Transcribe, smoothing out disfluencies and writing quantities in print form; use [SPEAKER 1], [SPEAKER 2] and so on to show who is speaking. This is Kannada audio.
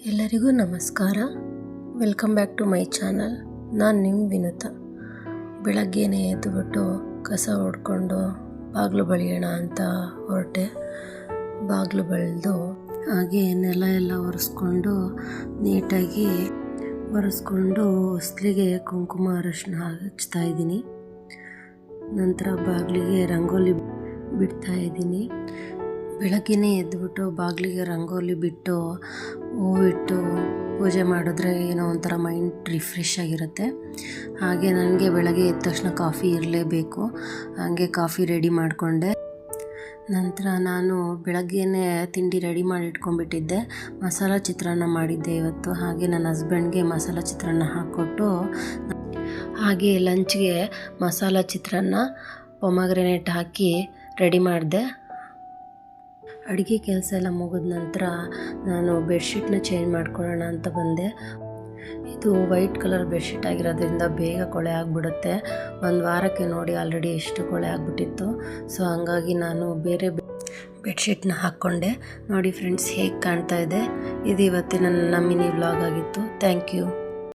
[SPEAKER 1] ಎಲ್ಲರಿಗೂ ನಮಸ್ಕಾರ. Welcome back to my channel. ನಾನು ನಿಮ್ಮ ವಿನುತ. ಬೆಳಗ್ಗೆನೇ ಎದ್ದುಬಿಟ್ಟು ಕಸ ಹೊಡ್ಕೊಂಡು ಬಾಗಿಲು ಬಳಿಯೋಣ ಅಂತ ಹೊರಟೆ. ಬಾಗಿಲು ಬಳಿದು ಹಾಗೆ ನೆಲ ಎಲ್ಲ ಒರೆಸ್ಕೊಂಡು ನೀಟಾಗಿ ಒರೆಸ್ಕೊಂಡು ಹೊಸ್ಲಿಗೆ ಕುಂಕುಮ ಅರಿಶಿನ ಹಚ್ತಾ ಇದ್ದೀನಿ. ನಂತರ ಬಾಗಿಲಿಗೆ ರಂಗೋಲಿ ಬಿಡ್ತಾ ಇದ್ದೀನಿ. ಬೆಳಗ್ಗೆನೇ ಎದ್ದುಬಿಟ್ಟು ಬಾಗಿಲಿಗೆ ರಂಗೋಲಿ ಬಿಟ್ಟು ಹೂವಿಟ್ಟು ಪೂಜೆ ಮಾಡಿದ್ರೆ ಏನೋ ಒಂಥರ ಮೈಂಡ್ ರಿಫ್ರೆಶ್ ಆಗಿರುತ್ತೆ. ಹಾಗೆ ನನಗೆ ಬೆಳಗ್ಗೆ ಎದ್ದ ತಕ್ಷಣ ಕಾಫಿ ಇರಲೇಬೇಕು. ಹಾಗೆ ಕಾಫಿ ರೆಡಿ ಮಾಡಿಕೊಂಡೆ. ನಂತರ ನಾನು ಬೆಳಗ್ಗೆನೇ ತಿಂಡಿ ರೆಡಿ ಮಾಡಿ ಇಟ್ಕೊಂಡ್ಬಿಟ್ಟಿದ್ದೆ. ಮಸಾಲ ಚಿತ್ರಾನ್ನ ಮಾಡಿದ್ದೆ ಇವತ್ತು. ಹಾಗೆ ನನ್ನ ಹಸ್ಬೆಂಡ್ಗೆ ಮಸಾಲ ಚಿತ್ರಾನ್ನ ಹಾಕ್ಕೊಟ್ಟು ಹಾಗೆ ಲಂಚ್ಗೆ ಮಸಾಲ ಚಿತ್ರಾನ್ನ ಪೊಮಗ್ರೆನೇಟ್ ಹಾಕಿ ರೆಡಿ ಮಾಡಿದೆ. ಅಡುಗೆ ಕೆಲಸ ಎಲ್ಲ ಮುಗಿದ ನಂತರ ನಾನು ಬೆಡ್ಶೀಟ್ನ ಚೇಂಜ್ ಮಾಡ್ಕೊಳ್ಳೋಣ ಅಂತ ಬಂದೆ. ಇದು ವೈಟ್ ಕಲರ್ ಬೆಡ್ಶೀಟ್ ಆಗಿರೋದ್ರಿಂದ ಬೇಗ ಕೊಳೆ ಆಗಿಬಿಡುತ್ತೆ. ಒಂದು ವಾರಕ್ಕೆ ನೋಡಿ ಆಲ್ರೆಡಿ ಎಷ್ಟು ಕೊಳೆ ಆಗಿಬಿಟ್ಟಿತ್ತು. ಸೊ ಹಂಗಾಗಿ ನಾನು ಬೇರೆ ಬೆಡ್ಶೀಟ್ನ ಹಾಕ್ಕೊಂಡೆ. ನೋಡಿ ಫ್ರೆಂಡ್ಸ್ ಹೇಗೆ ಕಾಣ್ತಾ ಇದೆ. ಇದು ಇವತ್ತಿನ ನನ್ನ ಮಿನಿ ವ್ಲಾಗ್ ಆಗಿತ್ತು. Thank you.